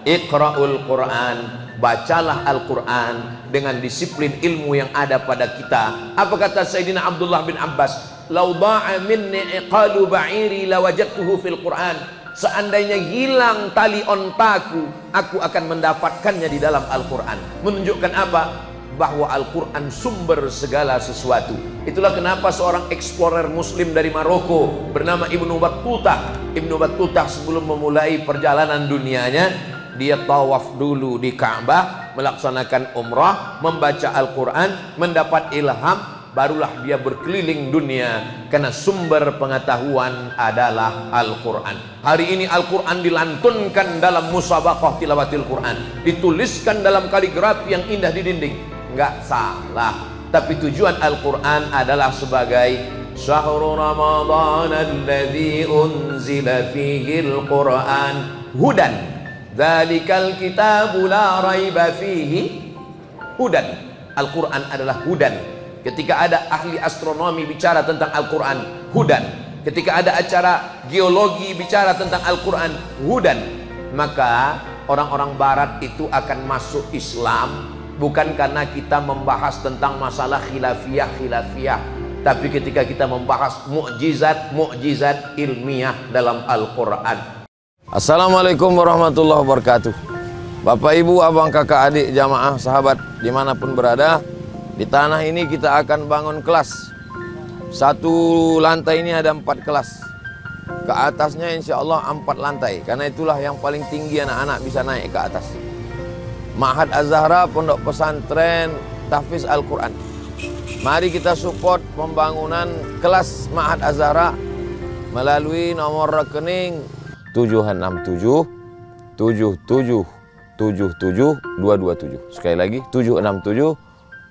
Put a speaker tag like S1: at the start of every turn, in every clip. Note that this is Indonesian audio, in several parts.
S1: Iqra'ul Quran, bacalah Al-Quran dengan disiplin ilmu yang ada pada kita. Apa kata Sayyidina Abdullah bin Abbas? Lau da'a minni iqalu ba'iri lawajadtuhu fil Quran. Seandainya hilang tali ontaku, aku akan mendapatkannya di dalam Al-Quran. Menunjukkan apa? Bahwa Al-Quran sumber segala sesuatu. Itulah kenapa seorang eksplorer muslim dari Maroko bernama Ibnu Battutah sebelum memulai perjalanan dunianya, dia tawaf dulu di Ka'bah, melaksanakan umrah, membaca Al-Quran, mendapat ilham, barulah dia berkeliling dunia, karena sumber pengetahuan adalah Al-Quran. Hari ini Al-Quran dilantunkan dalam musabaqah tilawatil Quran, dituliskan dalam kaligrafi yang indah di dinding. Enggak salah, tapi tujuan Al-Quran adalah sebagai Syahrul Ramadan alladzi unzila fihi al-Quran hudan dzalikal kitabu la raiba fihi hudan. Al-Quran adalah hudan. Ketika ada ahli astronomi bicara tentang Al-Quran, hudan. Ketika ada acara geologi bicara tentang Al-Quran, hudan. Maka orang-orang barat itu akan masuk Islam bukan karena kita membahas tentang masalah khilafiyah, tapi ketika kita membahas mukjizat ilmiah dalam Al-Quran. Assalamualaikum warahmatullahi wabarakatuh. Bapak, ibu, abang, kakak, adik, jamaah, sahabat dimanapun berada, di tanah ini kita akan bangun kelas. Satu lantai ini ada 4 kelas. Ke atasnya insya Allah 4 lantai, karena itulah yang paling tinggi anak-anak bisa naik ke atas. Ma'had Az-Zahra, pondok pesantren tahfiz Al-Quran. Mari kita support pembangunan kelas Ma'had Az-Zahra melalui nomor rekening 767 77 77 227. Sekali lagi 767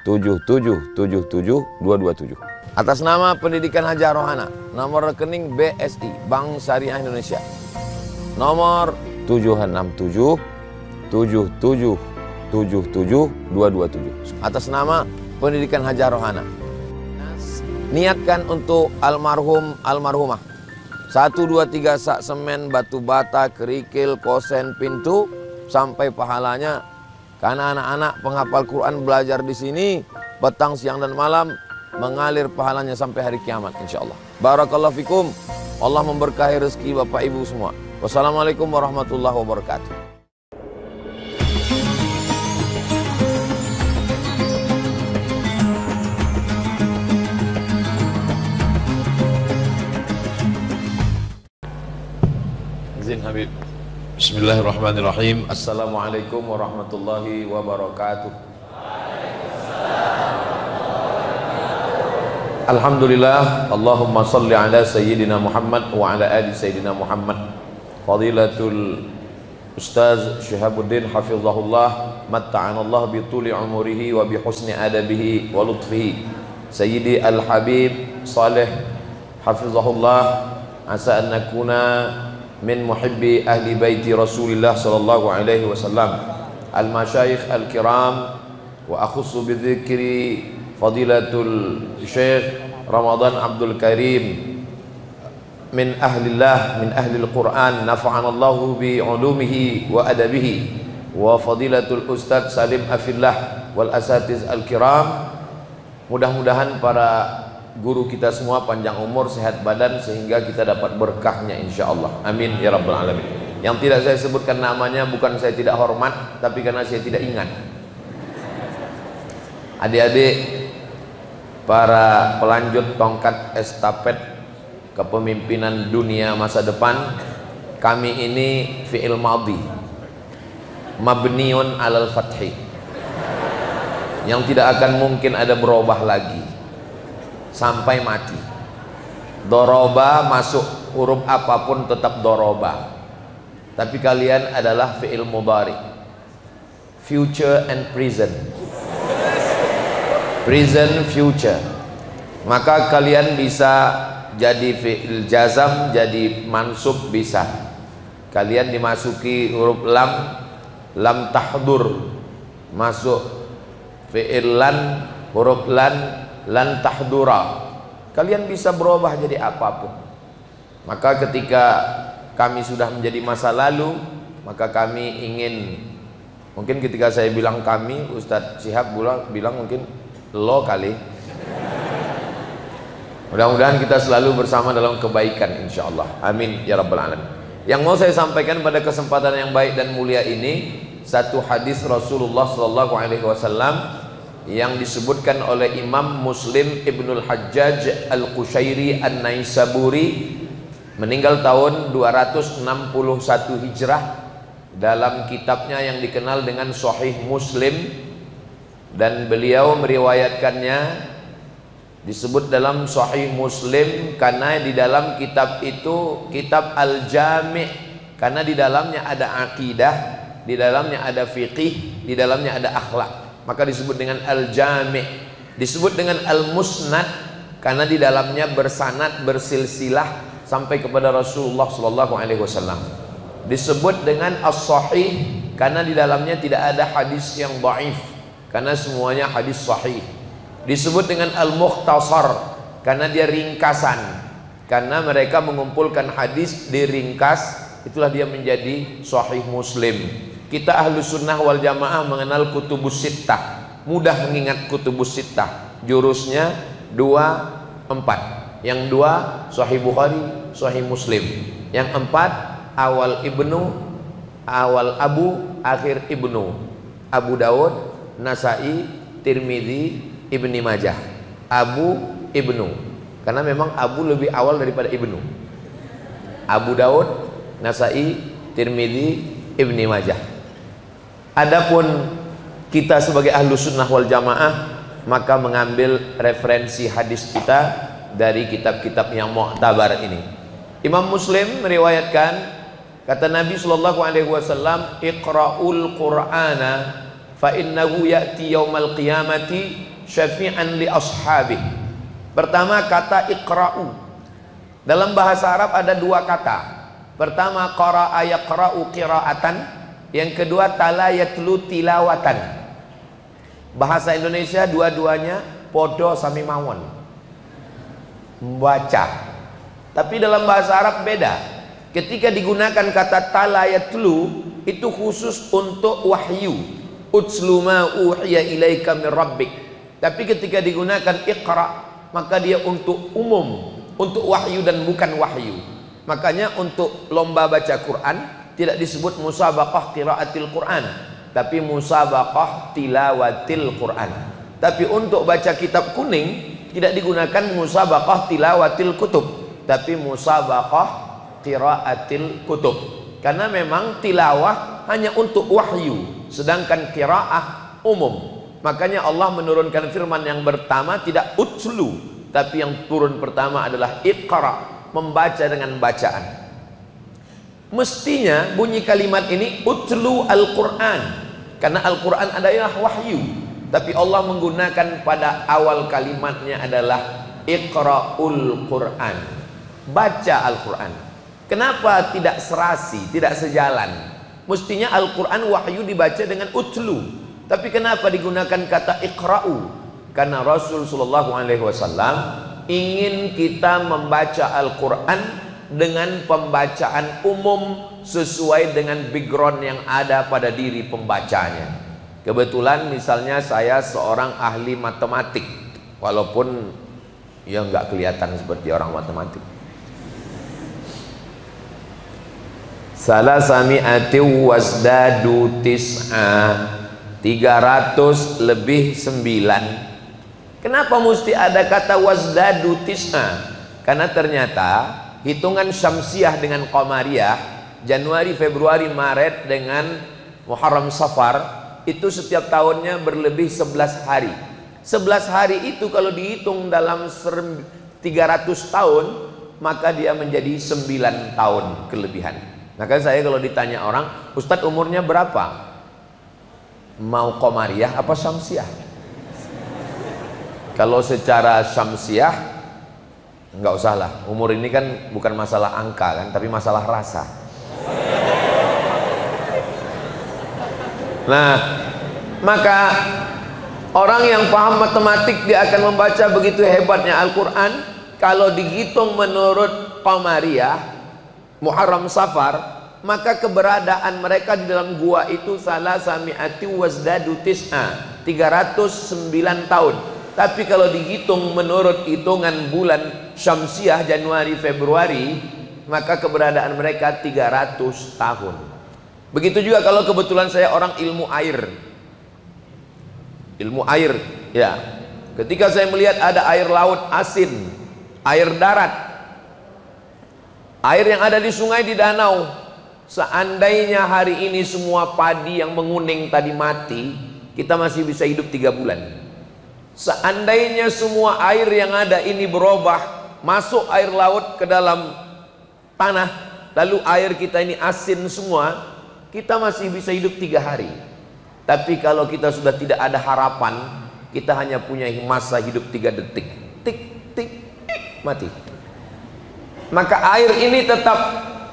S1: 77 77 227. Atas nama Pendidikan Hajah Rohana, nomor rekening BSI, Bank Syariah Indonesia, nomor 767 77 77 227. Atas nama Pendidikan Hajah Rohana. Niatkan untuk almarhumah. 1, 2, 3 sak semen, batu bata, kerikil, kosen, pintu, sampai pahalanya. Karena anak-anak penghafal Quran belajar di sini petang, siang dan malam, mengalir pahalanya sampai hari kiamat insyaallah. Barakallahu fikum. Allah memberkahi rezeki Bapak Ibu semua. Wassalamualaikum warahmatullahi wabarakatuh. Habib. Bismillahirrahmanirrahim. Assalamualaikum warahmatullahi wabarakatuh. Alhamdulillah. Allahumma salli ala Sayyidina Muhammad wa ala ali Sayyidina Muhammad. Fadilatul Ustaz Syihabuddin hafizahullah, matta'anallah bituli umurihi wa bihusni adabihi wa lutfihi. Sayyidi Al-Habib Saleh hafizahullah, asa an nakuna min muhibbi ahli baiti Rasulillah sallallahu alaihi wasallam, al-masyayikh al-kiram, wa akhussu bidzikri fadilatul Syekh Ramadan Abdul Karim min ahlillah, min ahlil Quran, nafa'anallahu bi ulumihi wa adabihi, wa fadilatul Ustadz Salim Afillah wal asatiz al-kiram. Mudah-mudahan para guru kita semua panjang umur, sehat badan, sehingga kita dapat berkahnya insyaallah. Amin ya rabbal alamin. Yang tidak saya sebutkan namanya bukan saya tidak hormat, tapi karena saya tidak ingat. Adik-adik, para pelanjut tongkat estafet kepemimpinan dunia masa depan, kami ini fi'il madhi mabniun alal fathi, yang tidak akan mungkin ada berubah lagi sampai mati. Doroba masuk huruf apapun tetap doroba, tapi kalian adalah fi'il mudhari, future and present, present future. Maka kalian bisa jadi fi'il jazam, jadi mansub bisa. Kalian dimasuki huruf lam, lam tahdur, masuk fi'il lan, huruf lan tahdura. Kalian bisa berubah jadi apapun. Maka ketika kami sudah menjadi masa lalu, maka kami ingin, mungkin ketika saya bilang kami, Ustadz Syihab bilang mungkin lo kali. Mudah-mudahan kita selalu bersama dalam kebaikan insyaallah. Amin ya rabbal alamin. Yang mau saya sampaikan pada kesempatan yang baik dan mulia ini, satu hadis Rasulullah sallallahu alaihi wasallam yang disebutkan oleh Imam Muslim Ibnul Hajjaj Al-Qushairi An-Naisaburi, meninggal tahun 261 Hijrah, dalam kitabnya yang dikenal dengan Sahih Muslim, dan beliau meriwayatkannya disebut dalam Sahih Muslim karena di dalam kitab itu kitab Al-Jami', karena di dalamnya ada akidah, di dalamnya ada fiqih, di dalamnya ada akhlak, maka disebut dengan Al-Jami'. Disebut dengan Al-Musnad karena di dalamnya bersanad, bersilsilah sampai kepada Rasulullah sallallahu alaihi wasallam. Disebut dengan As-Sahih karena di dalamnya tidak ada hadis yang dhaif, karena semuanya hadis sahih. Disebut dengan Al-Mukhtasar karena dia ringkasan, karena mereka mengumpulkan hadis diringkas, itulah dia menjadi Sahih Muslim. Kita ahlu sunnah wal jamaah mengenal kutubus sittah, mudah mengingat kutubus sittah, jurusnya 2, 4. Yang 2 Sahih Bukhari, Sahih Muslim. Yang 4 awal Ibnu, awal Abu, akhir Ibnu. Abu Dawud, Nasai, Tirmidzi, Ibni Majah. Abu, Ibnu, karena memang Abu lebih awal daripada Ibnu. Abu Dawud, Nasai, Tirmidzi, Ibni Majah. Adapun kita sebagai ahlu sunnah wal jamaah, maka mengambil referensi hadis kita dari kitab-kitab yang mu'tabar ini. Imam Muslim meriwayatkan, kata Nabi sallallahu alaihi wasallam, "Iqra'ul Qur'ana fa innahu ya'ti yaumal qiyamati syafi'an li ashabih." Pertama, kata iqra'u. Dalam bahasa Arab ada 2 kata. Pertama, qara'a yaqra'u qira'atan. Yang kedua, tala yatlu tilawatan. Bahasa Indonesia dua-duanya podo sami mawon, membaca. Tapi dalam bahasa Arab beda. Ketika digunakan kata tala yatlu, itu khusus untuk wahyu. Utslu ma uhiya ilaika min rabbik. Tapi ketika digunakan iqra, maka dia untuk umum, untuk wahyu dan bukan wahyu. Makanya untuk lomba baca Quran tidak disebut musabaqah qiraatil Quran, tapi musabaqah tilawatil Quran. Tapi untuk baca kitab kuning tidak digunakan musabaqah tilawatil kutub, tapi musabaqah qiraatil kutub. Karena memang tilawah hanya untuk wahyu, sedangkan qiraah umum. Makanya Allah menurunkan firman yang pertama tidak utslu, tapi yang turun pertama adalah iqra, membaca dengan bacaan. Mestinya bunyi kalimat ini utlu al-Quran, karena Al-Quran adalah wahyu, tapi Allah menggunakan pada awal kalimatnya adalah iqra'ul Quran, baca Al-Quran. Kenapa tidak serasi, tidak sejalan? Mestinya Al-Quran wahyu dibaca dengan utlu, tapi kenapa digunakan kata iqra'u? Karena Rasul sallallahu alaihi wasallam ingin kita membaca Al-Quran dengan pembacaan umum sesuai dengan background yang ada pada diri pembacanya. Kebetulan misalnya saya seorang ahli matematik, walaupun ya nggak kelihatan seperti orang matematik. Salasami'ati wasdadu tis'a, 300 lebih 9. Kenapa mesti ada kata wasdadu tis'a? Karena ternyata hitungan syamsiah dengan qamariyah, Januari, Februari, Maret dengan Muharram, Safar, itu setiap tahunnya berlebih 11 hari. 11 hari itu kalau dihitung dalam 300 tahun, maka dia menjadi 9 tahun kelebihan. Maka saya kalau ditanya orang, Ustadz umurnya berapa? Mau qamariyah apa syamsiah? Kalau secara syamsiah nggak usah lah, umur ini kan bukan masalah angka kan, tapi masalah rasa. Nah, maka orang yang paham matematik dia akan membaca begitu hebatnya Al-Quran. Kalau dihitung menurut qamariyah, Muharram, Safar, maka keberadaan mereka di dalam gua itu salah sami'ati wazdadu tis'a, 309 tahun. Tapi kalau dihitung menurut hitungan bulan Syamsiah Januari Februari, maka keberadaan mereka 300 tahun. Begitu juga kalau kebetulan saya orang ilmu air. Ilmu air, ya. Ketika saya melihat ada air laut asin, air darat, air yang ada di sungai, di danau, seandainya hari ini semua padi yang menguning tadi mati, kita masih bisa hidup 3 bulan. Seandainya semua air yang ada ini berubah, masuk air laut ke dalam tanah, lalu air kita ini asin semua, kita masih bisa hidup 3 hari. Tapi kalau kita sudah tidak ada harapan, kita hanya punya masa hidup 3 detik. Tik, tik, tik, mati. Maka air ini tetap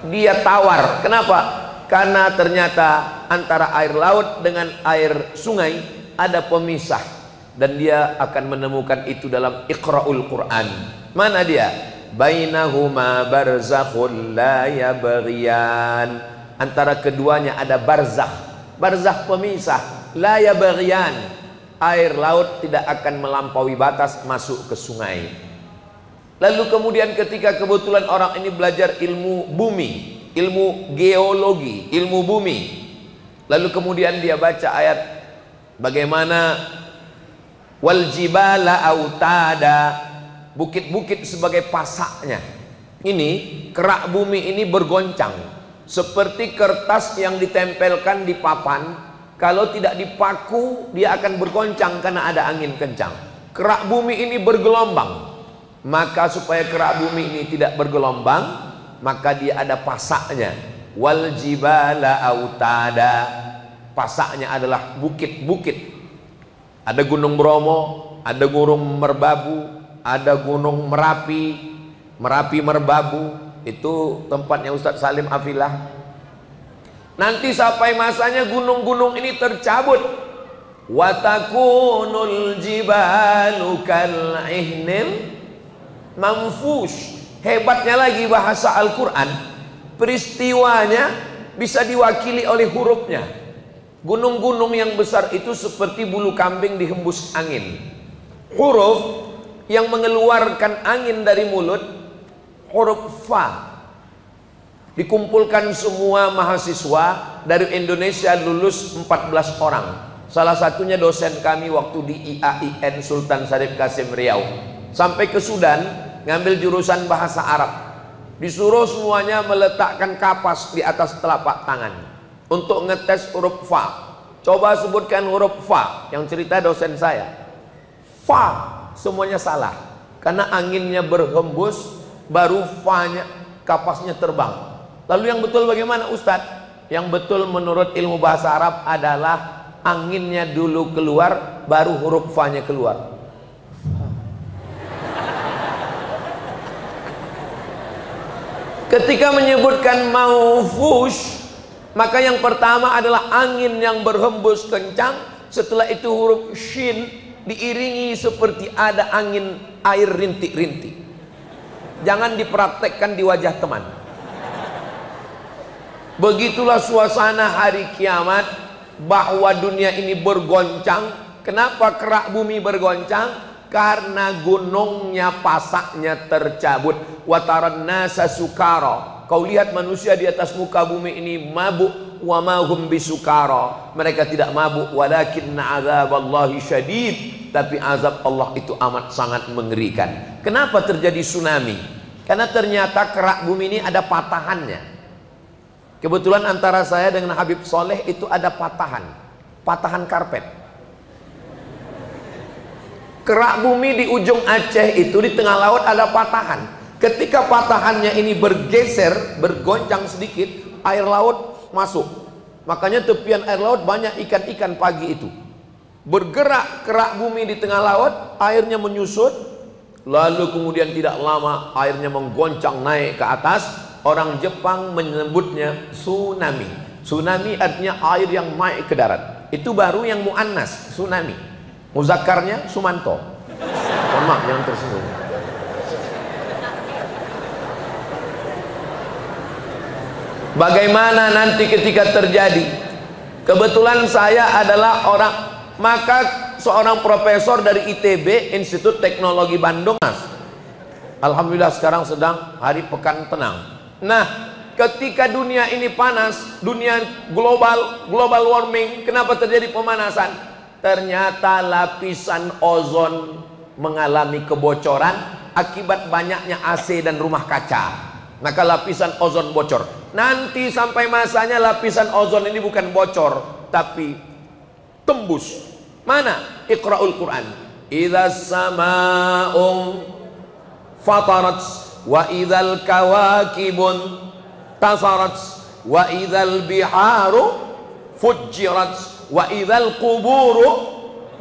S1: dia tawar. Kenapa? Karena ternyata antara air laut dengan air sungai ada pemisah, dan dia akan menemukan itu dalam Iqra'ul Quran. Mana dia? Bainahuma barzakhun la yabghiyan. Antara keduanya ada barzakh. Barzakh pemisah, la yabghiyan. Air laut tidak akan melampaui batas masuk ke sungai. Lalu kemudian ketika kebetulan orang ini belajar ilmu bumi, ilmu geologi, ilmu bumi, lalu kemudian dia baca ayat bagaimana wal jibala autada, bukit-bukit sebagai pasaknya. Ini kerak bumi ini bergoncang seperti kertas yang ditempelkan di papan. Kalau tidak dipaku, dia akan bergoncang karena ada angin kencang. Kerak bumi ini bergelombang. Maka supaya kerak bumi ini tidak bergelombang, maka dia ada pasaknya. Wal jibala autada, pasaknya adalah bukit-bukit. Ada Gunung Bromo, ada Gunung Merbabu, ada Gunung Merapi, Merapi Merbabu. Itu tempatnya Ustadz Salim Afilah. Nanti sampai masanya gunung-gunung ini tercabut. Watakunul jibalu kal'ihnil manfush. Hebatnya lagi bahasa Al-Quran, peristiwanya bisa diwakili oleh hurufnya. Gunung-gunung yang besar itu seperti bulu kambing dihembus angin. Huruf yang mengeluarkan angin dari mulut, huruf fa. Dikumpulkan semua mahasiswa dari Indonesia, lulus 14 orang. Salah satunya dosen kami waktu di IAIN Sultan Syarif Kasim Riau. Sampai ke Sudan, ngambil jurusan bahasa Arab. Disuruh semuanya meletakkan kapas di atas telapak tangan untuk ngetes huruf fa. Coba sebutkan huruf fa. Yang cerita dosen saya, fa semuanya salah, karena anginnya berhembus, baru fa-nya, kapasnya terbang. Lalu yang betul bagaimana Ustadz? Yang betul menurut ilmu bahasa Arab adalah anginnya dulu keluar, baru huruf fa-nya keluar. Ketika menyebutkan maufush, maka yang pertama adalah angin yang berhembus kencang. Setelah itu huruf shin diiringi seperti ada angin air rintik-rintik. Jangan dipraktekkan di wajah teman. Begitulah suasana hari kiamat, bahwa dunia ini bergoncang. Kenapa kerak bumi bergoncang? Karena gunungnya, pasaknya tercabut. Wataran nasa sukara, kau lihat manusia di atas muka bumi ini mabuk. Wa ma hum bisukara, mereka tidak mabuk. Walakinna azaballahi syadid, tapi azab Allah itu amat sangat mengerikan. Kenapa terjadi tsunami? Karena ternyata kerak bumi ini ada patahannya. Kebetulan antara saya dengan Habib Soleh itu ada patahan karpet. Kerak bumi di ujung Aceh itu di tengah laut ada patahan. Ketika patahannya ini bergeser, bergoncang sedikit, air laut masuk. Makanya tepian air laut banyak ikan-ikan pagi itu. Bergerak kerak bumi di tengah laut, airnya menyusut. Lalu kemudian tidak lama airnya menggoncang naik ke atas. Orang Jepang menyebutnya tsunami. Tsunami artinya air yang naik ke darat. Itu baru yang muannas, tsunami. Muzakarnya Sumanto. Mohon maaf, jangan tersinggung. Bagaimana nanti ketika terjadi? Kebetulan saya adalah orang, maka seorang profesor dari ITB, Institut Teknologi Bandung, alhamdulillah sekarang sedang hari pekan tenang. Nah, ketika dunia ini panas, dunia global warming, kenapa terjadi pemanasan? Ternyata lapisan ozon mengalami kebocoran akibat banyaknya AC dan rumah kaca. Maka lapisan ozon bocor. Nanti sampai masanya lapisan ozon ini bukan bocor, tapi tembus. Mana? Iqra'ul Quran. Idzas sama'u fatarat wa idzal kawakibun tasarat wa idzal biharu fujirat wa idzal quburu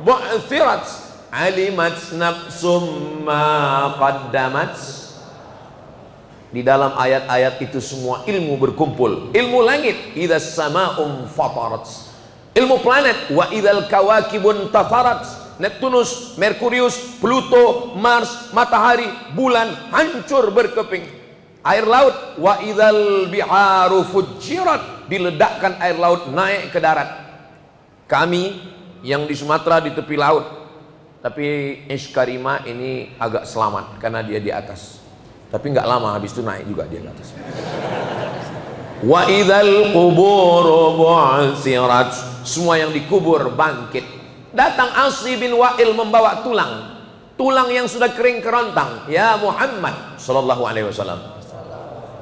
S1: bu'thirat alimat nafsum ma qaddamat. Di dalam ayat-ayat itu semua ilmu berkumpul. Ilmu langit, idzas sama'um fatarat. Ilmu planet, wa idzal kawakibun tafarat. Neptunus, Merkurius, Pluto, Mars, matahari, bulan hancur berkeping. Air laut, wa idzal biharu fujirat. Diledakkan air laut naik ke darat. Kami yang di Sumatera di tepi laut, tapi Ishkarima ini agak selamat karena dia di atas. Tapi nggak lama habis itu naik juga dia ke atas. Wa idzal quburu bu'thirat. Semua yang dikubur bangkit. Datang Asy bin Wa'il membawa tulang yang sudah kering kerontang. Ya Muhammad sallallahu alaihi wasallam,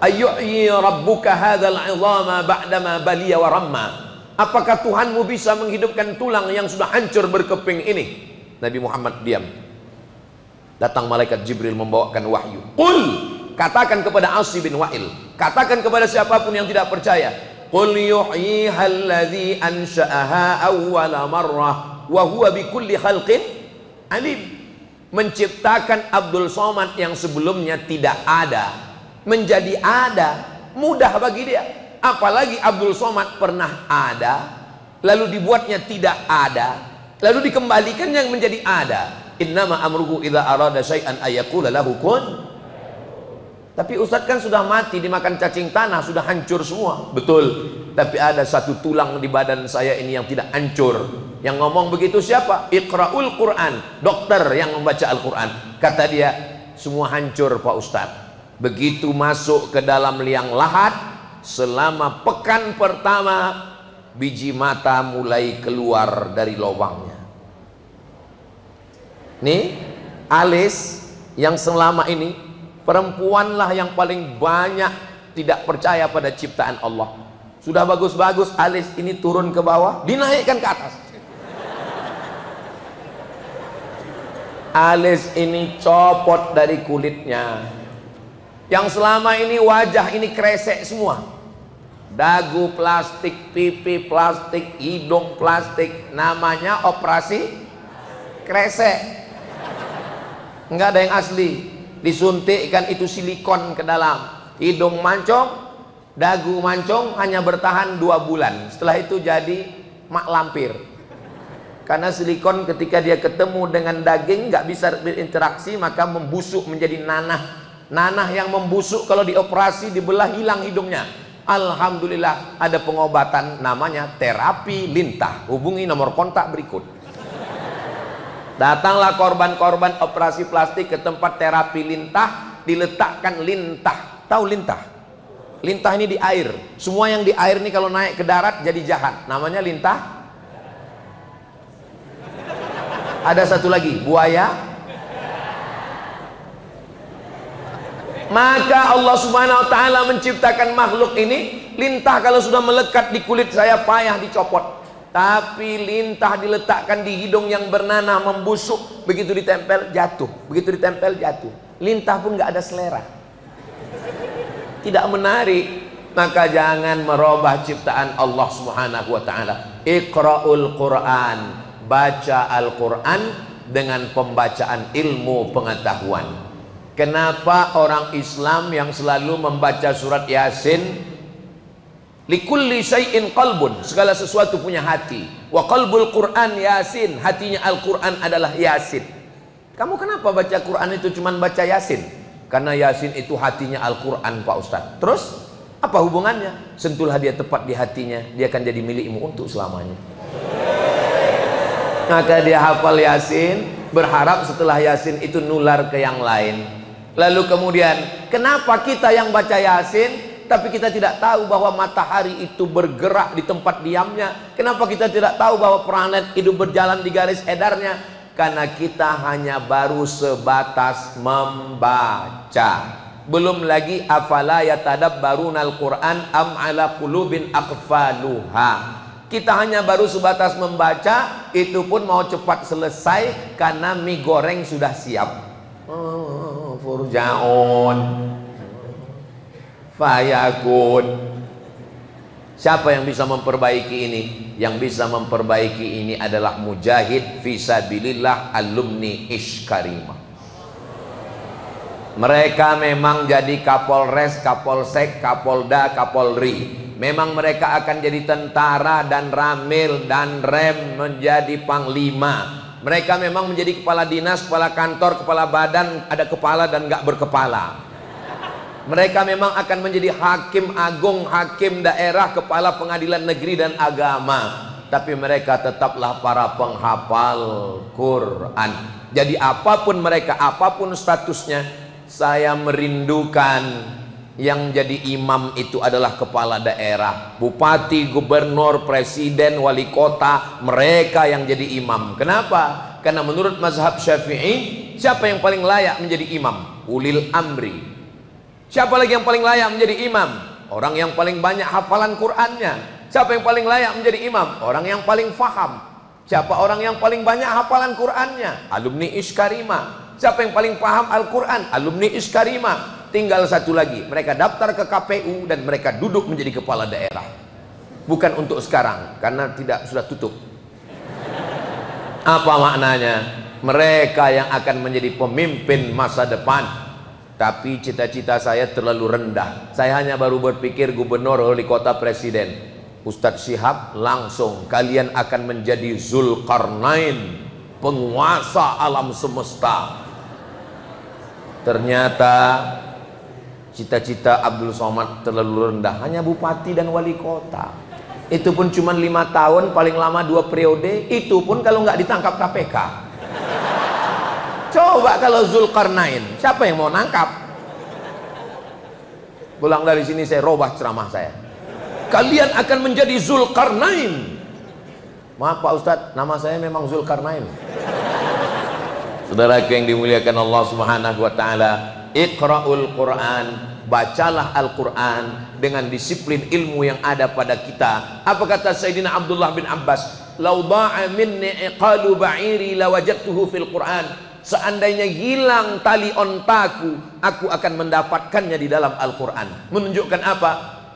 S1: ayyuhyi rabbuka hadzal 'idhama ba'dama baliya wa ramma. Apakah Tuhanmu bisa menghidupkan tulang yang sudah hancur berkeping ini? Nabi Muhammad diam. Datang malaikat Jibril membawakan wahyu. Qul, katakan kepada Asy bin Wa'il, katakan kepada siapapun yang tidak percaya, qul yuhyihal ladzi ansha'aha awwala marrah wa huwa bikulli khalqin alim. Menciptakan Abdul Somad yang sebelumnya tidak ada menjadi ada, mudah bagi dia. Apalagi Abdul Somad pernah ada, lalu dibuatnya tidak ada, lalu dikembalikan yang menjadi ada. Innama amruhu idza arada syai'an ayyaqula lahu kun. Tapi Ustadz kan sudah mati dimakan cacing tanah, sudah hancur semua. Betul, tapi ada satu tulang di badan saya ini yang tidak hancur. Yang ngomong begitu siapa? Iqra'ul Quran, dokter yang membaca Al-Quran. Kata dia, semua hancur Pak Ustadz. Begitu masuk ke dalam liang lahat, selama pekan pertama biji mata mulai keluar dari lubangnya. Nih, alis yang selama ini perempuanlah yang paling banyak tidak percaya pada ciptaan Allah. Sudah bagus-bagus alis ini turun ke bawah, dinaikkan ke atas. Alis ini copot dari kulitnya. Yang selama ini wajah ini kresek semua. Dagu plastik, pipi plastik, hidung plastik. Namanya operasi kresek. Enggak ada yang asli. Disuntikkan itu silikon ke dalam. Hidung mancung, dagu mancung, hanya bertahan 2 bulan. Setelah itu jadi mak lampir. Karena silikon ketika dia ketemu dengan daging nggak bisa berinteraksi, maka membusuk menjadi nanah. Nanah yang membusuk kalau dioperasi dibelah hilang hidungnya. Alhamdulillah ada pengobatan namanya terapi lintah. Hubungi nomor kontak berikut. Datanglah korban-korban operasi plastik ke tempat terapi lintah, diletakkan lintah. Tahu lintah? Lintah ini di air. Semua yang di air ini kalau naik ke darat jadi jahat. Namanya lintah. Ada satu lagi, buaya. Maka Allah Subhanahu wa taala menciptakan makhluk ini. Lintah kalau sudah melekat di kulit saya payah dicopot. Tapi lintah diletakkan di hidung yang bernanah membusuk, begitu ditempel jatuh, begitu ditempel jatuh. Lintah pun nggak ada selera, tidak menarik. Maka jangan merubah ciptaan Allah Subhanahu wa taala. Iqra'ul Quran, baca Al-Quran dengan pembacaan ilmu pengetahuan. Kenapa orang Islam yang selalu membaca surat Yasin? Likulli syai'in qalbun, segala sesuatu punya hati. Wa qalbul Quran Yasin, hatinya Al-Quran adalah Yasin. Kamu kenapa baca Quran itu cuman baca Yasin? Karena Yasin itu hatinya Al-Quran Pak Ustadz. Terus Apa hubungannya? Sentuhlah dia tepat di hatinya, dia akan jadi milikmu untuk selamanya. Maka dia hafal Yasin, berharap setelah Yasin itu nular ke yang lain. Lalu kemudian, kenapa kita yang baca Yasin tapi kita tidak tahu bahwa matahari itu bergerak di tempat diamnya? Kenapa kita tidak tahu bahwa planet itu berjalan di garis edarnya? Karena kita hanya baru sebatas membaca. Belum lagi afala yatadabbarunal Qur'an am ala qulubin aqfaluha. Kita hanya baru sebatas membaca, itu pun mau cepat selesai karena mie goreng sudah siap. Furjaun fayakun. Siapa yang bisa memperbaiki ini? Yang bisa memperbaiki ini adalah mujahid fisabilillah alumni Ishkarimah. Mereka memang jadi Kapolres, Kapolsek, Kapolda, Kapolri. Memang mereka akan jadi tentara dan ramil dan rem menjadi panglima. Mereka memang menjadi kepala dinas, kepala kantor, kepala badan, ada kepala dan gak berkepala. Mereka memang akan menjadi hakim agung, hakim daerah, kepala pengadilan negeri dan agama. Tapi mereka tetaplah para penghafal Quran. Jadi apapun mereka, apapun statusnya, saya merindukan yang jadi imam itu adalah kepala daerah, bupati, gubernur, presiden, wali kota. Mereka yang jadi imam. Kenapa? Karena menurut mazhab Syafi'i, siapa yang paling layak menjadi imam? Ulil amri. Siapa lagi yang paling layak menjadi imam? Orang yang paling banyak hafalan Qur'annya. Siapa yang paling layak menjadi imam? Orang yang paling faham. Siapa orang yang paling banyak hafalan Qur'annya? Alumni Ishkarimah. Siapa yang paling paham Al-Quran? Alumni Ishkarimah. Tinggal satu lagi, mereka daftar ke KPU dan mereka duduk menjadi kepala daerah. Bukan untuk sekarang, karena sudah tutup. Apa maknanya? Mereka yang akan menjadi pemimpin masa depan. Tapi cita-cita saya terlalu rendah. Saya hanya baru berpikir gubernur, wali kota, presiden. Ustadz Syihab langsung, kalian akan menjadi Zulkarnain, penguasa alam semesta. Ternyata cita-cita Abdul Somad terlalu rendah, hanya bupati dan wali kota. Itu pun cuma 5 tahun, paling lama 2 periode. Itu pun kalau nggak ditangkap KPK. Coba kalau Zulkarnain, siapa yang mau nangkap? Pulang dari sini saya robah ceramah saya. Kalian akan menjadi Zulkarnain. Maaf Pak Ustadz, nama saya memang Zulkarnain. Saudaraku yang dimuliakan Allah Subhanahu wa taala, Iqra'ul Quran, bacalah Al-Quran dengan disiplin ilmu yang ada pada kita. Apa kata Sayyidina Abdullah bin Abbas? Lau da'a minni iqalu ba'iri lawajadtuhu fil Quran. Seandainya hilang tali ontaku, aku akan mendapatkannya di dalam Al-Quran. Menunjukkan apa?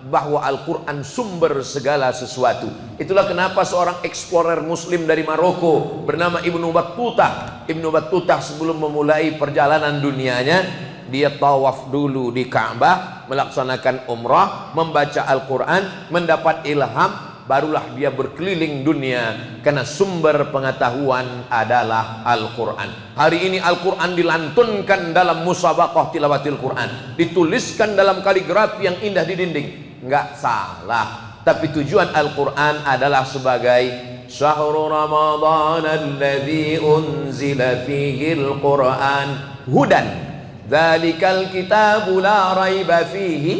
S1: Bahwa Al-Quran sumber segala sesuatu. Itulah kenapa seorang explorer muslim dari Maroko bernama Ibnu Battutah. Ibnu Battutah sebelum memulai perjalanan dunianya, dia tawaf dulu di Ka'bah, melaksanakan umrah, membaca Al-Quran, mendapat ilham, barulah dia berkeliling dunia. Karena sumber pengetahuan adalah Al-Quran. Hari ini Al-Quran dilantunkan dalam musabaqah tilawatil Quran, dituliskan dalam kaligrafi yang indah di dinding. Enggak salah, tapi tujuan Al-Quran adalah sebagai Syahrul Ramadan alladzi unzila fihi Al-Quran hudan dzalikal kitabu la raiba fihi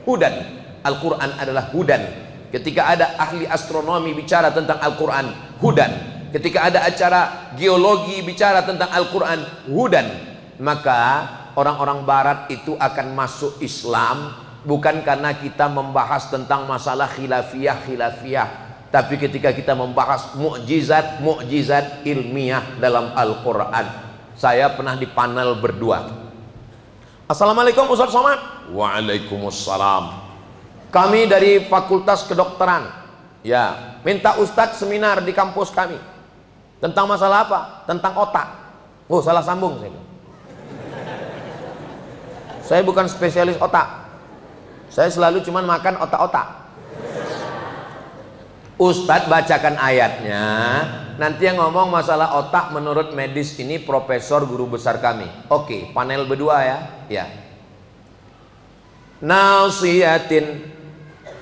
S1: hudan. Al-Quran adalah hudan. Ketika ada ahli astronomi bicara tentang Al-Quran, hudan. Ketika ada acara geologi bicara tentang Al-Quran, hudan. Maka orang-orang barat itu akan masuk Islam bukan karena kita membahas tentang masalah khilafiyah, tapi ketika kita membahas mukjizat ilmiah dalam Al-Quran. Saya pernah di panel berdua. Assalamualaikum Ustadz Somad. Waalaikumsalam. Kami dari Fakultas Kedokteran, ya, minta Ustadz seminar di kampus kami. Tentang masalah apa? Tentang otak. Oh, salah sambung saya. Saya bukan spesialis otak. Saya selalu cuman makan otak-otak. Ustadz bacakan ayatnya, nanti yang ngomong masalah otak menurut medis ini profesor guru besar kami. Oke, panel berdua ya. Ya. nasiyatin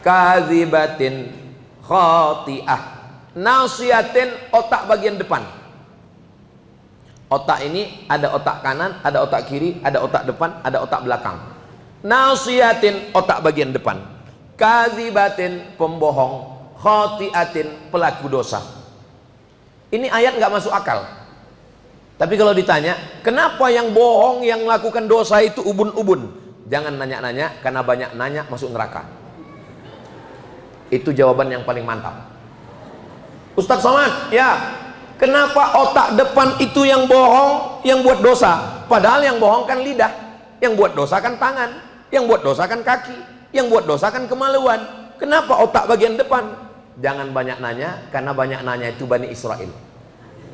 S1: kadhibatin khati'ah. Nasiyatin, otak bagian depan. Otak ini ada otak kanan, ada otak kiri, ada otak depan, ada otak belakang. Nasiyatin, otak bagian depan. Kadhibatin, pembohong. Khati'atin, pelaku dosa. Ini ayat nggak masuk akal. Tapi kalau ditanya, kenapa yang bohong, yang melakukan dosa itu ubun-ubun? Jangan nanya-nanya, karena banyak nanya masuk neraka. Itu jawaban yang paling mantap. Ustadz Somad, ya, kenapa otak depan itu yang bohong, yang buat dosa? Padahal yang bohong kan lidah, yang buat dosa kan tangan, yang buat dosa kan kaki, yang buat dosa kan kemaluan. Kenapa otak bagian depan? Jangan banyak nanya, karena banyak nanya itu Bani Israel.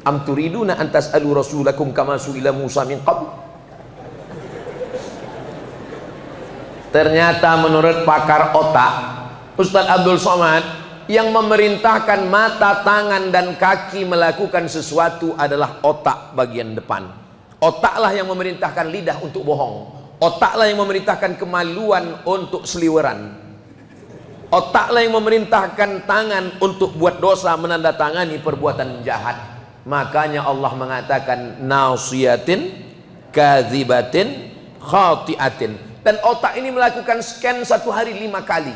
S1: Am turiduna an tas'alu rasulakum kama su'ila Musa min qabl. Ternyata menurut pakar otak, Ustadz Abdul Somad, yang memerintahkan mata, tangan, dan kaki melakukan sesuatu adalah otak bagian depan. Otaklah yang memerintahkan lidah untuk bohong. Otaklah yang memerintahkan kemaluan untuk seliweran. Otaklah yang memerintahkan tangan untuk buat dosa, menandatangani perbuatan jahat. Makanya Allah mengatakan nasiyatin kadhibatin khati'atin. Dan otak ini melakukan scan satu hari 5 kali.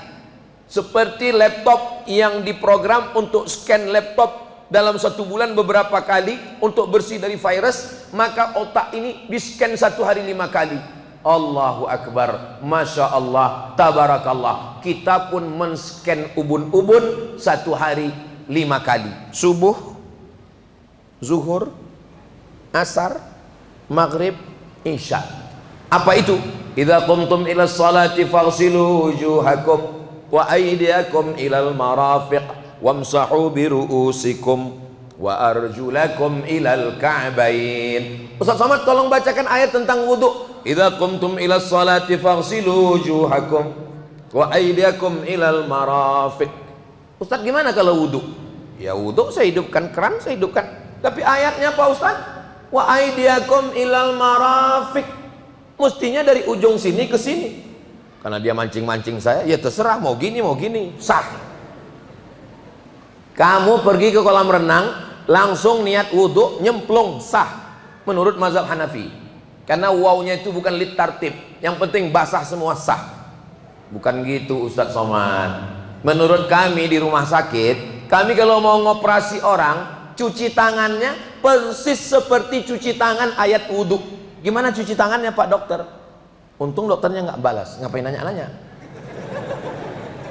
S1: Seperti laptop yang diprogram untuk scan laptop dalam 1 bulan beberapa kali untuk bersih dari virus, maka otak ini di scan satu hari 5 kali. Allahu Akbar, Masya Allah, Tabarakallah. Kita pun men-scan ubun-ubun satu hari 5 kali. Subuh, zuhur, asar, maghrib, isya. Apa itu? Idza qumtum ila sholati faghsilu wujuhakum wa aydiyakum ilal marafiq wamsahu bi ru'usikum wa arjulakum ilal ka'bain. Ustaz Somad, tolong bacakan ayat tentang wudu. Idza qumtum ila sholati faghsilu wujuhakum wa aydiyakum ilal marafiq. Ustaz, gimana kalau wudu? Ya wudu saya hidupkan keran, saya hidupkan. Tapi ayatnya Pak Ustaz, wa aydiyakum ilal marafiq. Mestinya dari ujung sini ke sini. Karena dia mancing-mancing saya, ya terserah, mau gini mau gini, sah. Kamu pergi ke kolam renang, langsung niat wudhu, nyemplung, sah. Menurut mazhab Hanafi. Karena wawnya itu bukan lit tartib, yang penting basah semua, sah. Bukan gitu Ustadz Somad. Menurut kami di rumah sakit, kami kalau mau ngoperasi orang, cuci tangannya persis seperti cuci tangan ayat wudhu. Gimana cuci tangannya Pak Dokter? Untung dokternya nggak balas, ngapain nanya-nanya.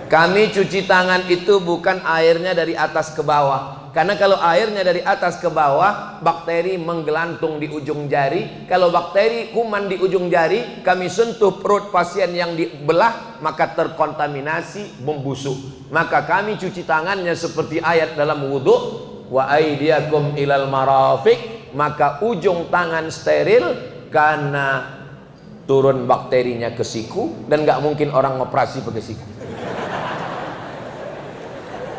S1: Kami cuci tangan itu bukan airnya dari atas ke bawah. Karena kalau airnya dari atas ke bawah, bakteri menggelantung di ujung jari. Kalau bakteri kuman di ujung jari, kami sentuh perut pasien yang dibelah, maka terkontaminasi, membusuk. Maka kami cuci tangannya seperti ayat dalam wudhu, wa aydiyakum ilal marafiq, maka ujung tangan steril karena turun bakterinya ke siku, dan nggak mungkin orang ngoperasi pakai siku.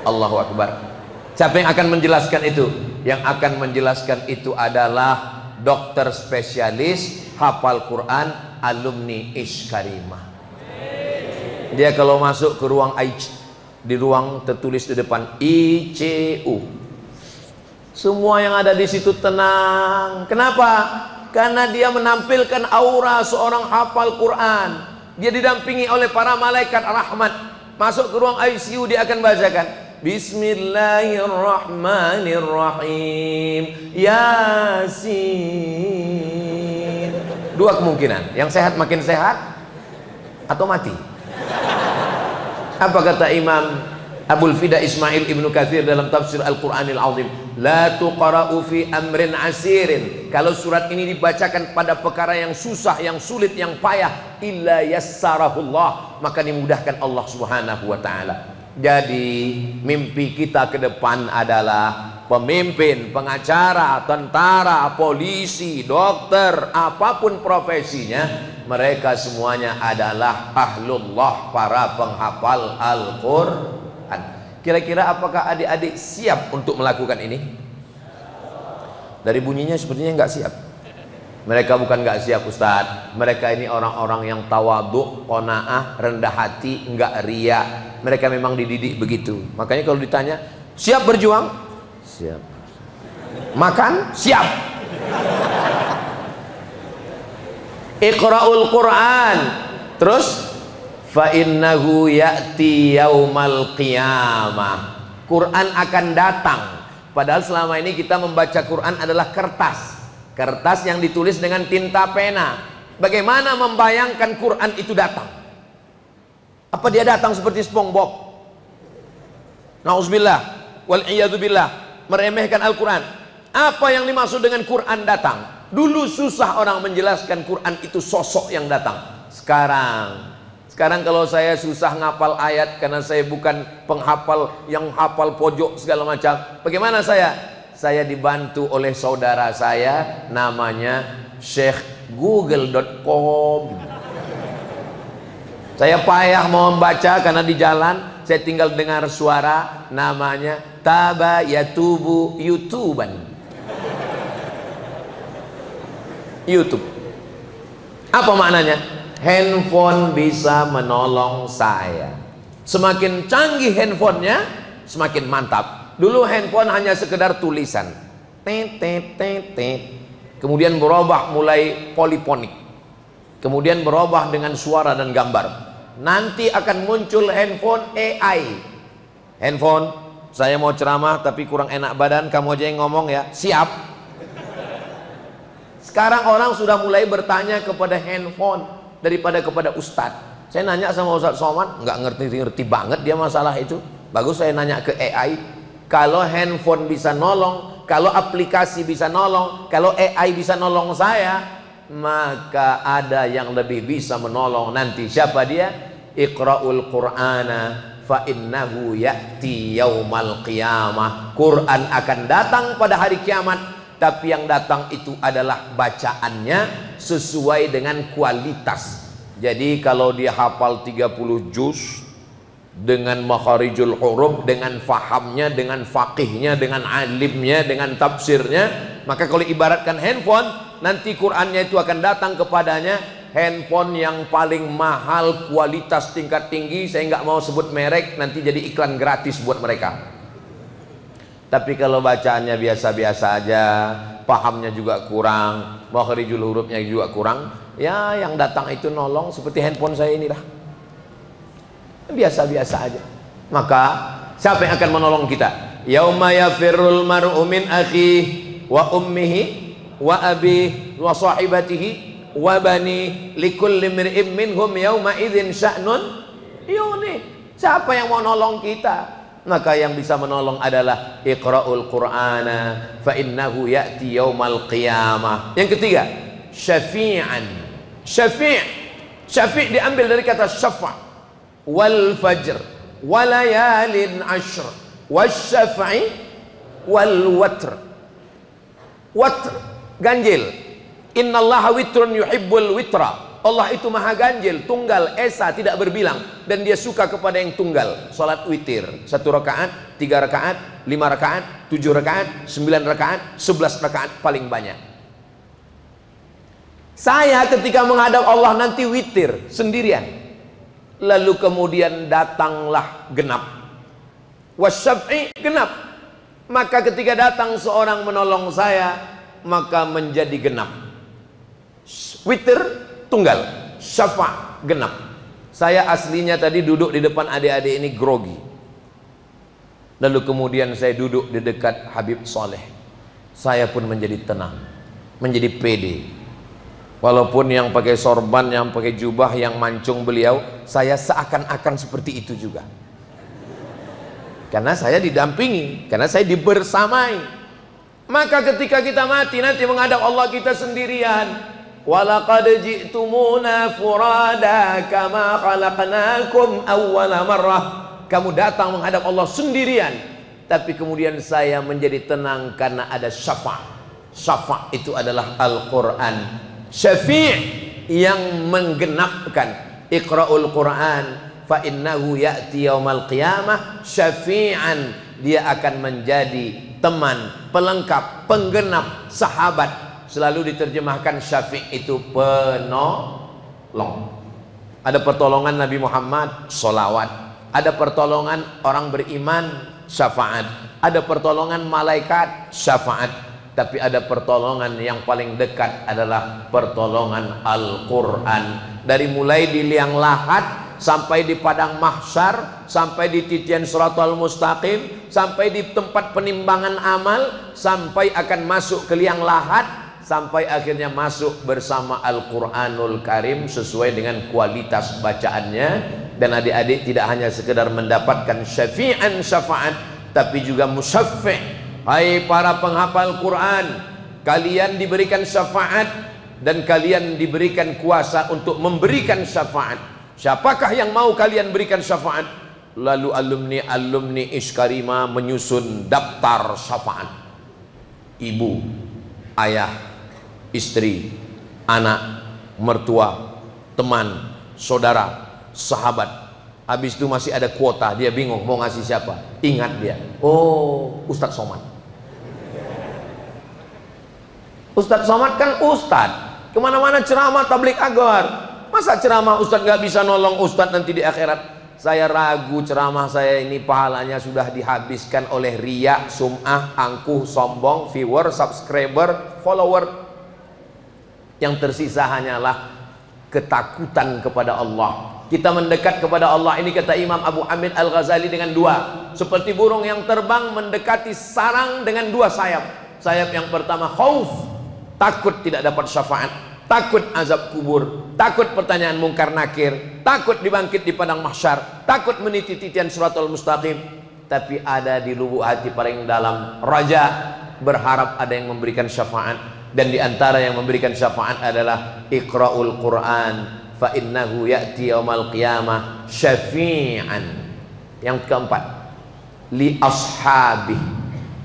S1: Allahu Akbar. Siapa yang akan menjelaskan itu? Yang akan menjelaskan itu adalah dokter spesialis hafal Quran, alumni Ish Karimah. Dia kalau masuk ke ruang IC, di ruang tertulis di depan ICU, semua yang ada di situ tenang. Kenapa? Karena dia menampilkan aura seorang hafal Quran. Dia didampingi oleh para malaikat rahmat. Masuk ke ruang ICU, dia akan bacakan Bismillahirrahmanirrahim, Yasin. Dua kemungkinan, yang sehat makin sehat atau mati. Apa kata Imam Abul Fida Ismail Ibnu Katsir dalam tafsir Al-Quranil Azim? La tuqra'u fi amrin asirin. Kalau surat ini dibacakan pada perkara yang susah, yang sulit, yang payah, illa yassarahullah, maka dimudahkan Allah Subhanahu wa ta'ala. Jadi mimpi kita ke depan adalah pemimpin, pengacara, tentara, polisi, dokter, apapun profesinya, mereka semuanya adalah ahlullah, para penghafal Al-Quran. Kira-kira apakah adik-adik siap untuk melakukan ini? Dari bunyinya sepertinya nggak siap. Mereka bukan nggak siap Ustadz, mereka ini orang-orang yang tawadhu, qanaah, rendah hati, nggak ria. Mereka memang dididik begitu. Makanya kalau ditanya, siap berjuang? Siap. Makan? Siap. Iqra'ul Quran. Terus fa innahu ya'ti yaumal qiyamah. Quran akan datang. Padahal selama ini kita membaca Quran adalah kertas. Kertas yang ditulis dengan tinta pena. Bagaimana membayangkan Quran itu datang? Apa dia datang seperti SpongeBob? Nauzubillah wal iyadzubillah, meremehkan Al-Quran. Apa yang dimaksud dengan Quran datang? Dulu susah orang menjelaskan Quran itu sosok yang datang. Sekarang kalau saya susah ngapal ayat karena saya bukan penghafal yang hafal pojok segala macam. Bagaimana saya? Saya dibantu oleh saudara saya namanya Syekh Google.com. Saya payah mau membaca karena di jalan saya tinggal dengar suara namanya Taba Yatubu YouTuban. YouTube. Apa maknanya? Handphone bisa menolong saya. Semakin canggih handphonenya, semakin mantap. Dulu handphone hanya sekedar tulisan, kemudian berubah mulai poliponik, kemudian berubah dengan suara dan gambar. Nanti akan muncul handphone AI. Handphone, saya mau ceramah tapi kurang enak badan, kamu aja yang ngomong ya, siap. Sekarang orang sudah mulai bertanya kepada handphone daripada kepada ustadz. Saya nanya sama Ustadz Somad, nggak ngerti banget dia masalah itu. Bagus saya nanya ke AI. Kalau handphone bisa nolong, kalau aplikasi bisa nolong, kalau AI bisa nolong saya, maka ada yang lebih bisa menolong nanti. Siapa dia? Iqra'ul Qur'ana fa innahu ya'ti yaumal qiyamah. Quran akan datang pada hari kiamat, tapi yang datang itu adalah bacaannya sesuai dengan kualitas. Jadi kalau dia hafal 30 juz dengan makharijul huruf, dengan fahamnya, dengan faqihnya, dengan alimnya, dengan tafsirnya, maka kalau ibaratkan handphone, nanti Qur'annya itu akan datang kepadanya. Handphone yang paling mahal, kualitas tingkat tinggi, saya nggak mau sebut merek, nanti jadi iklan gratis buat mereka. Tapi kalau bacaannya biasa-biasa aja, pahamnya juga kurang, makharijul hurufnya juga kurang, ya yang datang itu nolong seperti handphone saya ini lah, biasa-biasa aja. Maka siapa yang akan menolong kita? Yauma yafirrul mar'u min akhihi wa ummihi wa abihi wa sahibatihi wa bani likulli imri'in minhum yauma idzin sya'nun yuni. Siapa yang mau nolong kita? Maka yang bisa menolong adalah Iqra'ul Qur'ana fa innahu ya'ti yaumal qiyamah. Yang ketiga, syafi'an. Syafi' diambil dari kata syafa', wal fajr walayalin ashr wasyaf'i wal watr. Watr ganjil. Innallaha witrun yuhibbul witra. Allah itu maha ganjil, tunggal, esa, tidak berbilang, dan dia suka kepada yang tunggal. Salat witir 1 rakaat, 3 rakaat, 5 rakaat, 7 rakaat, 9 rakaat, 11 rakaat paling banyak. Saya ketika menghadap Allah nanti witir sendirian. Lalu kemudian datanglah genap. Wasyaf'i genap. Maka ketika datang seorang menolong saya, maka menjadi genap. Witir tunggal, syafa' genap. Saya aslinya tadi duduk di depan adik-adik ini grogi. Lalu kemudian saya duduk di dekat Habib Soleh. Saya pun menjadi tenang, menjadi pede. Walaupun yang pakai sorban, yang pakai jubah, yang mancung beliau, saya seakan-akan seperti itu juga. Karena saya didampingi, karena saya dibersamai. Maka ketika kita mati nanti menghadap Allah kita sendirian. Walaqad ji'tumuna furada kama khalaqnakum awwala marrah. Kamu datang menghadap Allah sendirian, tapi kemudian saya menjadi tenang karena ada syafa'. Syafa' itu adalah Al-Quran. Syafi' yang menggenapkan. Iqra'ul Quran fa innahu ya'ti yaumal qiyamah syafi'an. Dia akan menjadi teman, pelengkap, penggenap, sahabat selalu diterjemahkan syafi' itu penolong. Ada pertolongan Nabi Muhammad, sholawat. Ada pertolongan orang beriman, syafaat. Ada pertolongan malaikat, syafaat. Tapi ada pertolongan yang paling dekat adalah pertolongan Al-Quran. Dari mulai di liang lahat sampai di padang mahsyar, sampai di titian Shiratal Mustaqim, sampai di tempat penimbangan amal, sampai akan masuk ke liang lahat, sampai akhirnya masuk bersama Al-Quranul Karim sesuai dengan kualitas bacaannya. Dan adik-adik tidak hanya sekedar mendapatkan syafi'an syafaat, tapi juga musyaffi'. Hai para penghafal Quran, kalian diberikan syafaat dan kalian diberikan kuasa untuk memberikan syafaat. Siapakah yang mau kalian berikan syafaat? Lalu alumni Ishkarima menyusun daftar syafaat. Ibu, ayah, istri, anak, mertua, teman, saudara, sahabat. Habis itu masih ada kuota, dia bingung mau ngasih siapa. Ingat dia, oh Ustadz Somad. Ustadz Somad kan Ustadz, kemana-mana ceramah tablik agar. Masa ceramah Ustadz gak bisa nolong Ustadz nanti di akhirat? Saya ragu ceramah saya ini pahalanya sudah dihabiskan oleh riya, sum'ah, angkuh, sombong, viewer, subscriber, follower. Yang tersisa hanyalah ketakutan kepada Allah. Kita mendekat kepada Allah ini, kata Imam Abu Hamid Al-Ghazali, dengan dua. Seperti burung yang terbang mendekati sarang dengan dua sayap. Sayap yang pertama khauf, takut tidak dapat syafaat, takut azab kubur, takut pertanyaan mungkar nakir, takut dibangkit di padang mahsyar, takut meniti titian Shiratal Mustaqim. Tapi ada di lubuk hati paling dalam raja, berharap ada yang memberikan syafaat. Dan di antara yang memberikan syafaat adalah Iqra'ul Quran fa innahu ya'ti yaumal qiyamah syafi'an. Yang keempat, li ashabi.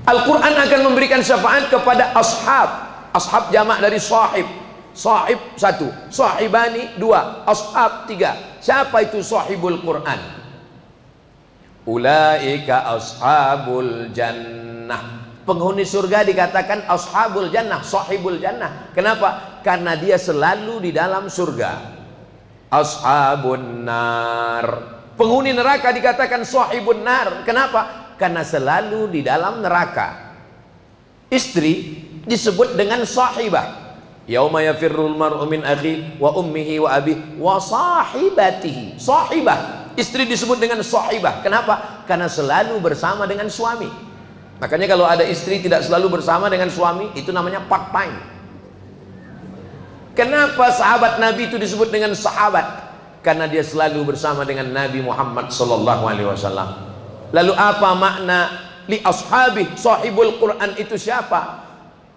S1: Al-Quran akan memberikan syafaat kepada ashab. Ashab jamak dari sahib. Sahib satu, sahibani dua, ashab tiga. Siapa itu sahibul Quran? Ulaika ashabul jannah. Penghuni surga dikatakan ashabul jannah, sahibul jannah. Kenapa? Karena dia selalu di dalam surga. Ashabun nar. Penghuni neraka dikatakan sahibun nar. Kenapa? Karena selalu di dalam neraka. Istri disebut dengan sahibah. Yauma yafirrul mar'u min akhi wa ummihi wa abihi wa sahibatihi. Sahibah. Istri disebut dengan sahibah. Kenapa? Karena selalu bersama dengan suami. Makanya kalau ada istri tidak selalu bersama dengan suami, itu namanya part time. Kenapa sahabat Nabi itu disebut dengan sahabat? Karena dia selalu bersama dengan Nabi Muhammad SAW. Lalu apa makna li ashabi? Sahibul Quran itu siapa?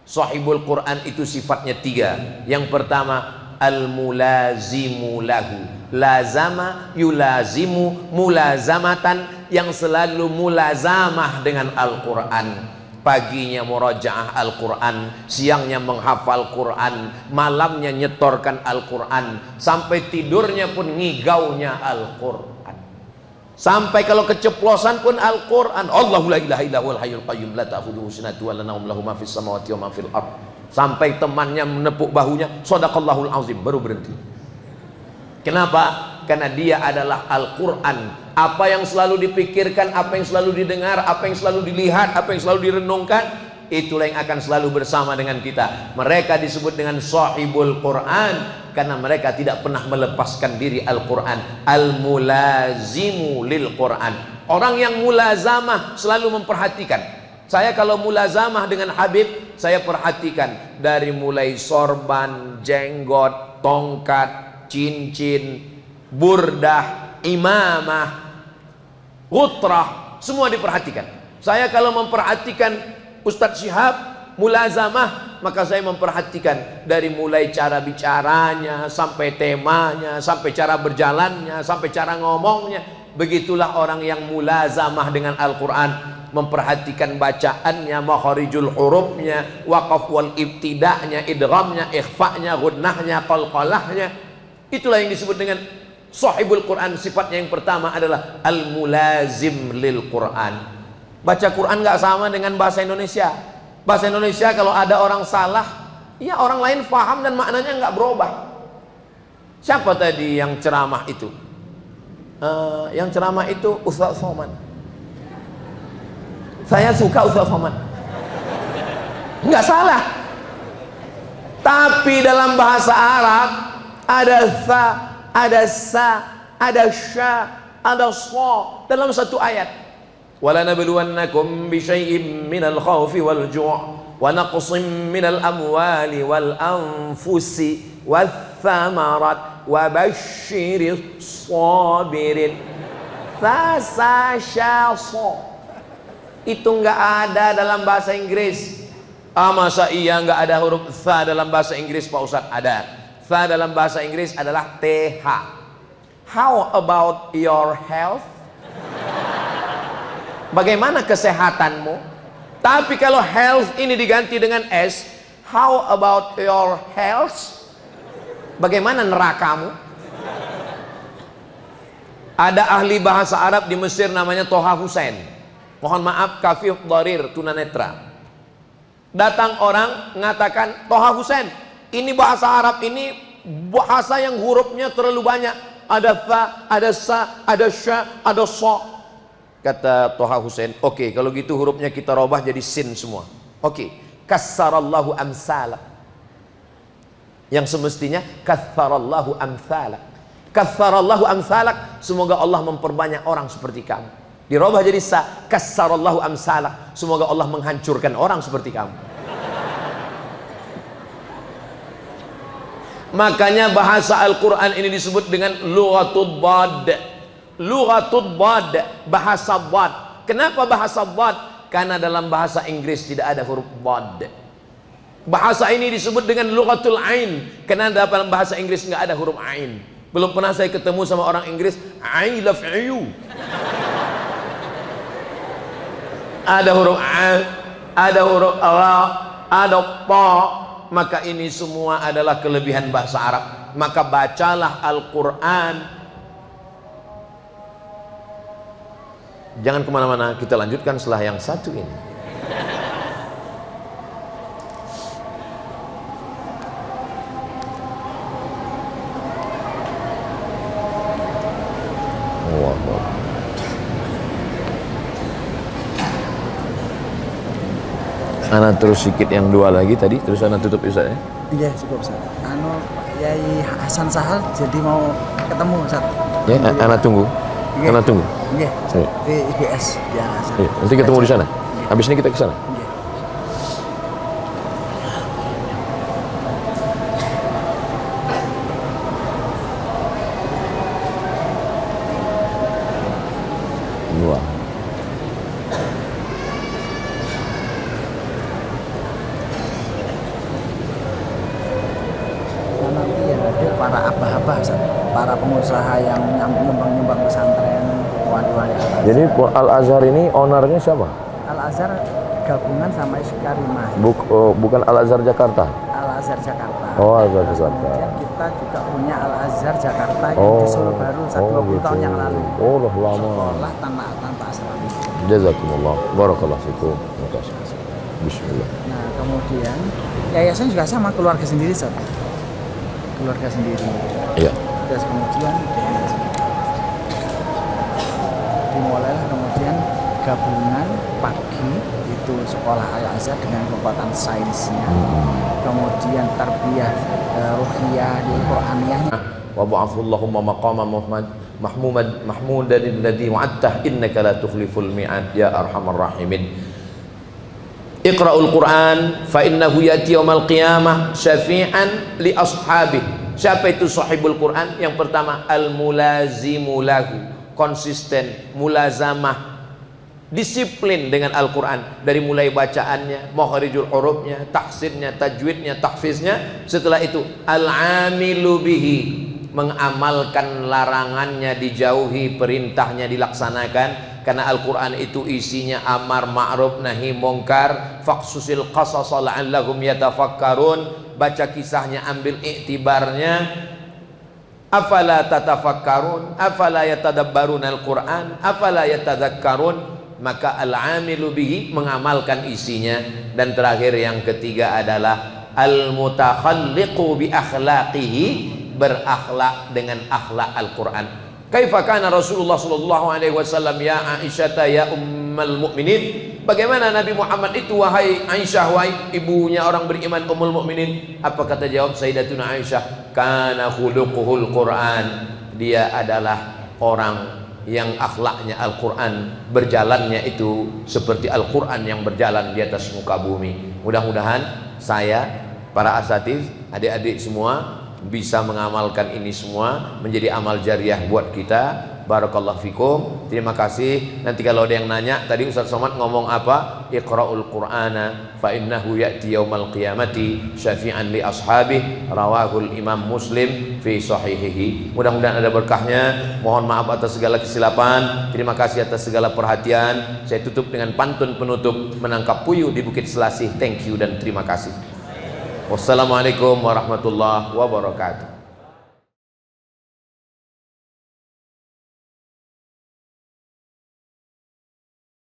S1: Sahibul Quran itu sifatnya tiga. Yang pertama, al-mulazimu lahu. Lazama yulazimu mulazamatan, yang selalu mulazamah dengan Al-Quran. Paginya murajaah Al-Quran, siangnya menghafal Quran, malamnya nyetorkan Al-Quran, sampai tidurnya pun ngigaunya Al-Quran. Sampai kalau keceplosan pun Al-Quran. Allahu la ilaha illa huwal hayyul qayyum la ta'khudhuhu sinatun wa la nawm lahu ma fis samawati wa ma fil ardh. Sampai temannya menepuk bahunya, shadaqallahul azim, baru berhenti. Kenapa? Karena dia adalah Al-Quran. Apa yang selalu dipikirkan, apa yang selalu didengar, apa yang selalu dilihat, apa yang selalu direnungkan, itulah yang akan selalu bersama dengan kita. Mereka disebut dengan sahibul Quran karena mereka tidak pernah melepaskan diri Al-Quran. Al-mulazimu lil Quran. Orang yang mulazamah selalu memperhatikan. Saya kalau mulazamah dengan Habib, saya perhatikan dari mulai sorban, jenggot, tongkat, cincin, burdah, imamah, gutrah, semua diperhatikan. Saya kalau memperhatikan Ustadz Syihab mulazamah, maka saya memperhatikan dari mulai cara bicaranya, sampai temanya, sampai cara berjalannya, sampai cara ngomongnya. Begitulah orang yang mulazamah dengan Al-Quran, memperhatikan bacaannya, makharijul hurufnya, waqaf wal ibtida'nya, idghamnya, ikhfa'nya, gunnahnya, qalqalahnya. Itulah yang disebut dengan sahibul Quran. Sifatnya yang pertama adalah al-mulazim lil Quran. Baca Quran nggak sama dengan bahasa Indonesia. Bahasa Indonesia kalau ada orang salah, Ya orang lain paham dan maknanya nggak berubah. Siapa tadi yang ceramah itu? Yang ceramah itu Ustaz Somad. Saya suka Ustaz Somad. Nggak salah. Tapi dalam bahasa Arab ada tha, ada sa, ada sya, ada sa dalam satu ayat. Wala nabluwannakum bi syai'in minal khaufi wal ju' wa naqsim minal amwali wal anfusi wath thamarat wa basyiris sabirin. Tha, sa, sya, sa itu nggak ada dalam bahasa Inggris. Masa iya nggak ada huruf tha dalam bahasa Inggris Pak Ustadz? Ada. Tha dalam bahasa Inggris adalah th. How about your health? Bagaimana kesehatanmu? Tapi kalau health ini diganti dengan s, how about your health? Bagaimana nerakamu? Ada ahli bahasa Arab di Mesir namanya Toha Hussein. Mohon maaf, kafir dharir, tunanetra. Datang orang mengatakan, Toha Hussein, ini bahasa Arab ini bahasa yang hurufnya terlalu banyak. Ada tha, ada sa, ada sya, ada sa. Kata Toha Hussein, oke, kalau gitu hurufnya kita robah jadi sin semua. Oke, kassarallahu amsalak. Yang semestinya kassarallahu amsalak. Kassarallahu amsalak, semoga Allah memperbanyak orang seperti kamu. Dirobah jadi sa, kassarallahu amsalak, semoga Allah menghancurkan orang seperti kamu. Makanya bahasa Al-Quran ini disebut dengan lughatul bad. Lughatul bad, bahasa bad. Kenapa bahasa bad? Karena dalam bahasa Inggris tidak ada huruf bad. Bahasa ini disebut dengan lughatul ain, karena dalam bahasa Inggris nggak ada huruf ain. Belum pernah saya ketemu sama orang Inggris I love you. Ada huruf a, ada huruf ra, ada pa. Maka ini semua adalah kelebihan bahasa Arab. Maka bacalah Al-Quran. Jangan kemana-mana, kita lanjutkan setelah yang satu ini. Ana terus sedikit yang dua lagi tadi, terus Ana tutup Ustaz ya?
S2: Iya, cukup Ustaz. Yai Hasan Sahal jadi mau ketemu Ustaz.
S1: Ya, Ana tunggu.
S2: Iya.
S1: Ana tunggu.
S2: Iya. Di IBS ya Hasan.
S1: Iya, nanti ketemu di sana. Habis ini kita ke sana.
S2: Iya.
S1: Wah.
S2: Nanti yang ada para abah-abah Ustaz, para pengusaha yang nyumbang pesantren, wali-wali Al-Azhar.
S1: Jadi Al-Azhar ini ownernya siapa?
S2: Al-Azhar gabungan sama Iskarimah.
S1: Bukan Al-Azhar Jakarta.
S2: Al-Azhar Jakarta.
S1: Oh, Al-Azhar Jakarta.
S2: Kemudian kita juga punya Al-Azhar Jakarta yang di Solo Baru 20 tahun yang lalu.
S1: Oh, lama.
S2: Sekolah tanpa asrama.
S1: Jazakumullah. Barakallahu fikum. Terima kasih. Bismillah.
S2: Nah, kemudian yayasan juga sama keluarga sendiri, Ustaz. Keluarga sendiri.
S1: Iya.
S2: Terus kemudian dimulailah kemudian gabungan pagi itu sekolah Al-Azhar dengan kekuatan sainsnya. Kemudian tarbiyah ruhiyah di Qur'aniyahnya.
S1: Wa ba'athallahumma maqama mahmudan alladhi wa'adtah innaka la tukhliful mi'ad ya arhamar rahimin. Iqra'ul Qur'an fa innahu yati yaumal qiyamah syafi'an li ashabih. Siapa itu sahibul Quran? Yang pertama al-mulazimu lahu, konsisten, mulazamah, disiplin dengan Al-Quran dari mulai bacaannya, makharijul hurufnya, tahsinnya, tajwidnya, tahfiznya. Setelah itu al-amilu bihi, mengamalkan larangannya dijauhi, perintahnya dilaksanakan. Karena Al-Quran itu isinya amar ma'ruf nahi mungkar. Faqsusil qasasa la'allahum yatafakkarun. Baca kisahnya, ambil iktibarnya. Afala tatafakkarun, afala yatadabbarun Al-Quran, afala yatadhakkarun. Maka al-amilu bihi, mengamalkan isinya. Dan terakhir yang ketiga adalah al-mutakhalliqu bi akhlaqihi, berakhlak dengan akhlak Al-Quran. Kaifa kana Rasulullah sallallahu alaihi wasallam ya Aisyah ya ummul mukminin? Bagaimana Nabi Muhammad itu wahai Aisyah, wahai ibunya orang beriman, ummul mukminin? Apa kata jawab Sayyidatuna Aisyah? Kana khuluquhul Quran. Dia adalah orang yang akhlaknya Al-Quran, berjalannya itu seperti Al-Quran yang berjalan di atas muka bumi. Mudah-mudahan saya, para asatiz, adik-adik semua bisa mengamalkan ini semua menjadi amal jariah buat kita. Barakallahu fikum. Terima kasih. Nanti kalau ada yang nanya, tadi Ustaz Somad ngomong apa? Iqra'ul Qur'ana fa innahu ya'ti yaumal qiyamati syafi'an li ashabih. Rawahul Imam Muslim fi sahihihi. Mudah-mudahan ada berkahnya. Mohon maaf atas segala kesilapan. Terima kasih atas segala perhatian. Saya tutup dengan pantun penutup, menangkap puyuh di Bukit Selasih. Thank you dan terima kasih. Wassalamualaikum warahmatullahi wabarakatuh.